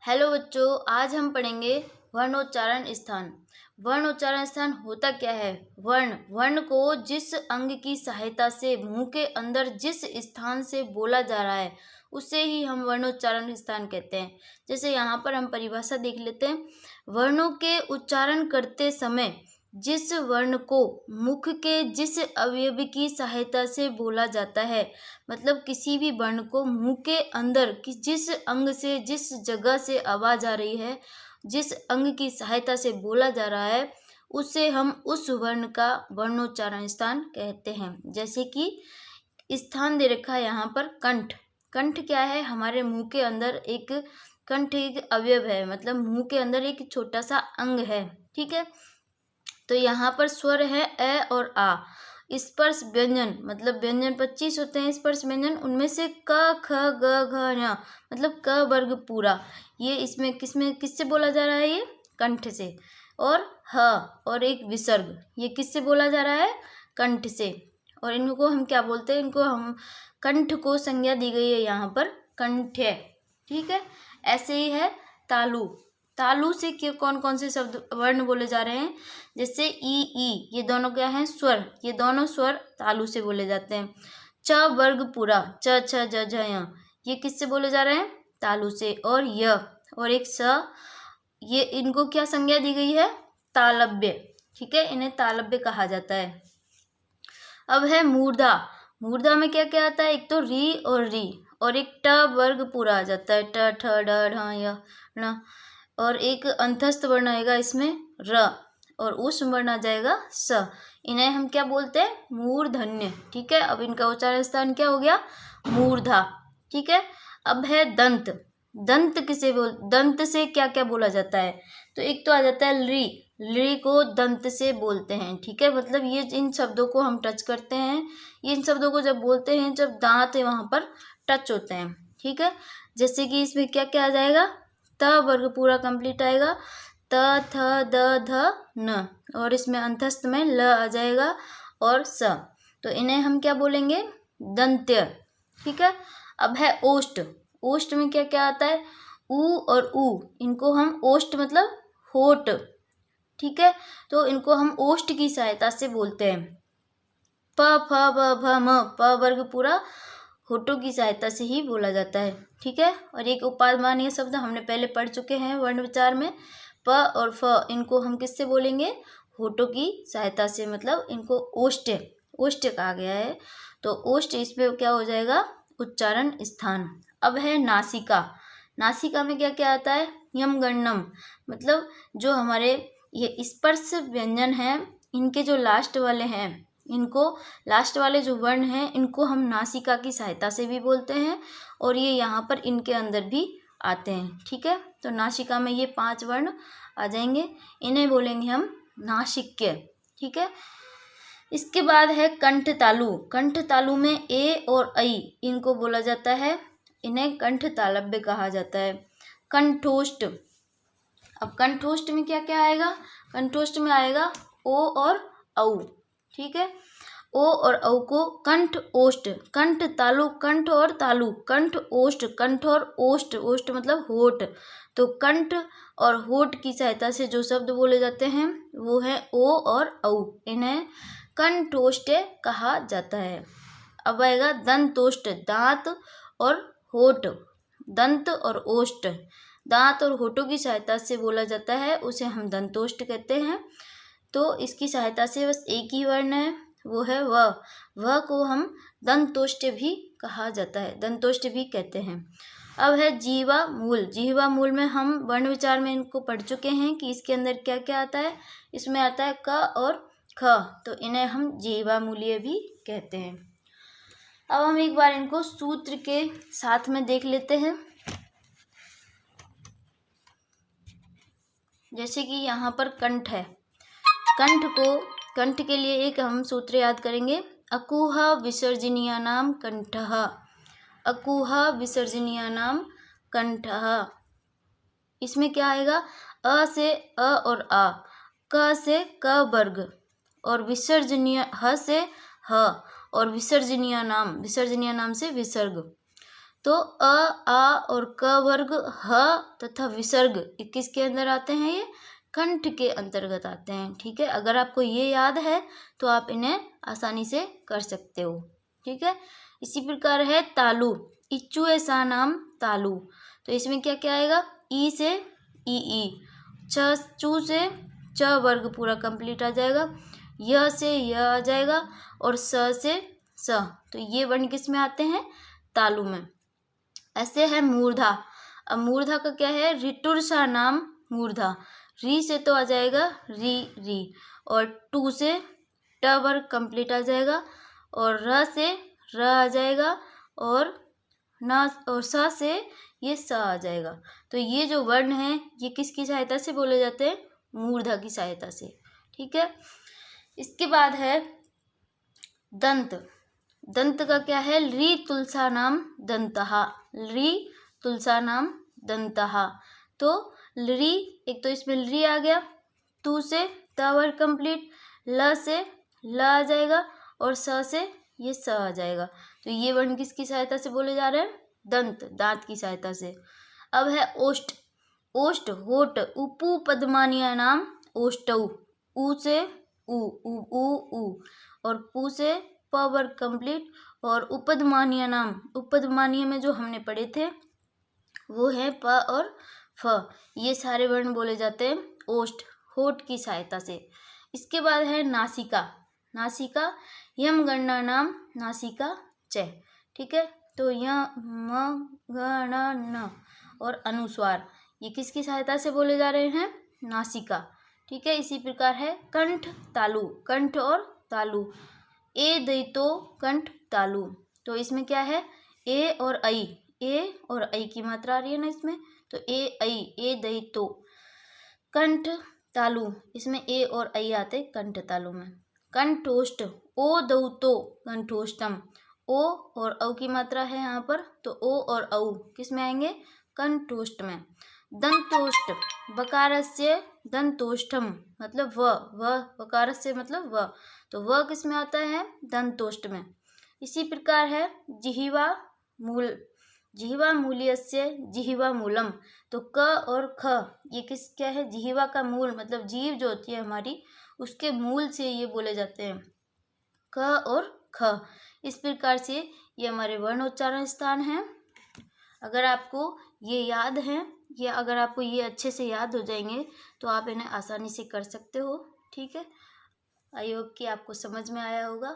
Hello बच्चों, आज हम पढ़ेंगे वर्णोच्चारण स्थान। वर्णोच्चारण स्थान होता क्या है? वर्ण को जिस अंग की सहायता से मुंह के अंदर जिस स्थान से बोला जा रहा है उसे ही हम वर्णोच्चारण स्थान कहते हैं। जैसे यहाँ पर हम परिभाषा देख लेते हैं। वर्णों के उच्चारण करते समय जिस वर्ण को मुख के जिस अवयव की सहायता से बोला जाता है, मतलब किसी भी वर्ण को मुंह के अंदर जिस अंग से जिस जगह से आवाज आ रही है, जिस अंग की सहायता से बोला जा रहा है, उसे हम उस वर्ण का वर्णोच्चारण स्थान कहते हैं। जैसे कि स्थान दे रखा है यहाँ पर कंठ। कंठ क्या है? हमारे मुंह के अंदर एक कंठ एक अवयव है, मतलब मुंह के अंदर एक छोटा सा अंग है। ठीक है, तो यहाँ पर स्वर है अ और आ। स्पर्श व्यंजन, मतलब व्यंजन 25 होते हैं स्पर्श व्यंजन, उनमें से क ख ग घ ञ, मतलब क वर्ग पूरा, ये इसमें किससे बोला जा रहा है? ये कंठ से। और ह और एक विसर्ग, ये किससे बोला जा रहा है? कंठ से। और इनको हम क्या बोलते हैं? इनको हम कंठ को संज्ञा दी गई है यहाँ पर कंठ्य। ठीक है, ऐसे ही है तालु। तालु से कौन कौन से शब्द वर्ण बोले जा रहे हैं? जैसे ई, ये दोनों क्या हैं? स्वर। ये दोनों स्वर तालु से बोले जाते हैं। च वर्ग पूरा, च छ ज झ य, ये किससे बोले जा रहे हैं? तालु से। और य और एक स, ये इनको क्या संज्ञा दी गई है? तालव्य। ठीक है, इन्हें तालव्य कहा जाता है। अब है मूर्धा। मूर्धा में क्या क्या आता है? एक तो री और री, और एक ट वर्ग पूरा आ जाता है, ट ठ ड ढ य ण, और एक अंतस्थ वर्ण आएगा इसमें र, और उस वर्ण आ जाएगा स। इन्हें हम क्या बोलते हैं? मूर्धन्य। ठीक है, अब इनका उच्चारण स्थान क्या हो गया? मूर्धा। ठीक है, अब है दंत। दंत दंत से क्या क्या बोला जाता है? तो एक तो आ जाता है ली। ली को दंत से बोलते हैं। ठीक है, मतलब ये इन शब्दों को हम टच करते हैं, इन शब्दों को जब बोलते हैं जब दांत है वहां पर टच होते हैं। ठीक है, जैसे कि इसमें क्या क्या आ जाएगा? त वर्ग पूरा कंप्लीट आएगा, त थ द ध न, और इसमें अंतस्थ में ल आ जाएगा और स। तो इन्हें हम क्या बोलेंगे? दंत्य। ठीक है, अब है ओष्ठ। ओष्ठ में क्या क्या आता है? उ और उ, इनको हम ओष्ठ मतलब होठ। ठीक है, तो इनको हम ओष्ठ की सहायता से बोलते हैं। प फ ब भ म, प वर्ग पूरा होठों की सहायता से ही बोला जाता है। ठीक है, और एक उपमानीय शब्द हमने पहले पढ़ चुके हैं वर्ण विचार में, प और फ, इनको हम किससे बोलेंगे? होठों की सहायता से, मतलब इनको ओष्ठ ओष्ठ कहा गया है। तो ओष्ठ, इसमें क्या हो जाएगा? उच्चारण स्थान। अब है नासिका। नासिका में क्या क्या आता है? यम गणनम, मतलब जो हमारे ये स्पर्श व्यंजन है, इनके जो लास्ट वाले हैं, इनको लास्ट वाले जो वर्ण हैं इनको हम नासिका की सहायता से भी बोलते हैं, और ये यहाँ पर इनके अंदर भी आते हैं। ठीक है, तो नासिका में ये 5 वर्ण आ जाएंगे, इन्हें बोलेंगे हम नासिक्य। ठीक है, इसके बाद है कंठ तालु। कंठ तालु में ए और ऐ, इनको बोला जाता है, इन्हें कंठ तालव्य कहा जाता है। कंठोष्ठ। अब कंठोष्ठ में क्या क्या आएगा? कंठोष्ठ में आएगा ओ और औ। ठीक है, ओ और औ को कंठ ओष्ठ, कंठ तालु, कंठ और तालु, कंठ ओष्ठ, कंठ और ओष्ठ, ओष्ठ मतलब होठ। तो कंठ और होठ की सहायता से जो शब्द बोले जाते हैं वो है ओ और औ, इन्हें कंठोष्ठ कहा जाता है। अब आएगा दंतोष्ठ। दांत और होठ, दंत और ओष्ठ, दांत और होठों की सहायता से बोला जाता है, उसे हम दंतोष्ठ कहते हैं। तो इसकी सहायता से बस एक ही वर्ण है, वो है वह को हम दंतोष्ठ भी कहा जाता है, दंतोष्ठ भी कहते हैं। अब है जीवा मूल। जीवा मूल में हम वर्ण विचार में इनको पढ़ चुके हैं कि इसके अंदर क्या क्या आता है। इसमें आता है क और ख, तो इन्हें हम जीवा मूल्य भी कहते हैं। अब हम एक बार इनको सूत्र के साथ में देख लेते हैं। जैसे कि यहाँ पर कंठ है, कंठ के लिए एक हम सूत्र याद करेंगे, अकुह विसर्जनीयानाम कंठः। अकुह विसर्जनीयानाम कंठः। इसमें क्या आएगा? अ से अ और आ, क से क वर्ग, और विसर्जनीय ह से ह, और विसर्जनीय नाम से विसर्ग। तो अ, आ और क वर्ग, ह तथा विसर्ग किसके अंदर आते हैं? ये कंठ के अंतर्गत आते हैं। ठीक है, अगर आपको ये याद है तो आप इन्हें आसानी से कर सकते हो। ठीक है, इसी प्रकार है तालु, इच्चु ऐसा नाम तालु। तो इसमें क्या क्या आएगा? ई से ई, चू से च वर्ग पूरा कंप्लीट आ जाएगा, य से य आ जाएगा और स से स। तो ये वर्ण किस में आते हैं? तालु में। ऐसे है मूर्धा। अब मूर्धा का क्या है? ऋतुर्षा नाम मूर्धा। री से तो आ जाएगा री और टू से ट वर्ग कंप्लीट आ जाएगा और र से र आ जाएगा और न और स से ये स आ जाएगा। तो ये जो वर्ण हैं ये किसकी सहायता से बोले जाते हैं? मूर्धा की सहायता से। ठीक है, इसके बाद है दंत। दंत का क्या है? री तुलसा नाम दंतहा, री तुलसा नाम दंतहा। तो री, एक तो इसमें री आ गया, तू से त वर्ग कंप्लीट, ल से ल आ जाएगा और स से ये स आ जाएगा। तो ये वर्ण किसकी सहायता से बोले जा रहे हैं? दंत, दांत की सहायता से। अब है ओष्ठ। ओष्ठ होठ, उपू पद्मानिया नाम ओष्टऊ, ऊ से ऊ और पू से प वर्ग कंप्लीट और उपदमानीय नाम, उपदमानीय में जो हमने पढ़े थे वो है प और फ। ये सारे वर्ण बोले जाते हैं ओष्ठ, होठ की सहायता से। इसके बाद है नासिका। नासिका यम गणना नाम नासिका च। ठीक है, तो म ग न और अनुस्वार ये किसकी सहायता से बोले जा रहे हैं? नासिका। ठीक है, इसी प्रकार है कंठ तालु, कंठ और तालु। ए दैतो कंठ तालु। तो इसमें क्या है? ए और ऐ की मात्रा आ रही है ना इसमें, तो ए दैतो कंठ तालु। इसमें ए और ऐ आते कंठ तालु में। कंठोष्ठ, ओ दौतो कंठोष्टम। ओ और औ की मात्रा है यहाँ पर, तो ओ और औ किस में आएंगे? कंठोष्ठ में। दंतोष्ठ, बकारस्य दंतोष्ठम मतलब व बकारस्य मतलब व, तो व किस में आता है? दंतोष्ठ में। इसी प्रकार है जिह्वा मूल, जिह्वा मूल्यस्य जिह्वा मूलम। तो क और ख ये किस क्या है? जिह्वा का मूल मतलब जीभ जो होती है हमारी उसके मूल से ये बोले जाते हैं क और ख। इस प्रकार से ये हमारे वर्णोच्चारण स्थान हैं। अगर आपको ये याद है या अगर आपको ये अच्छे से याद हो जाएंगे तो आप इन्हें आसानी से कर सकते हो। ठीक है, आई होप कि आपको समझ में आया होगा।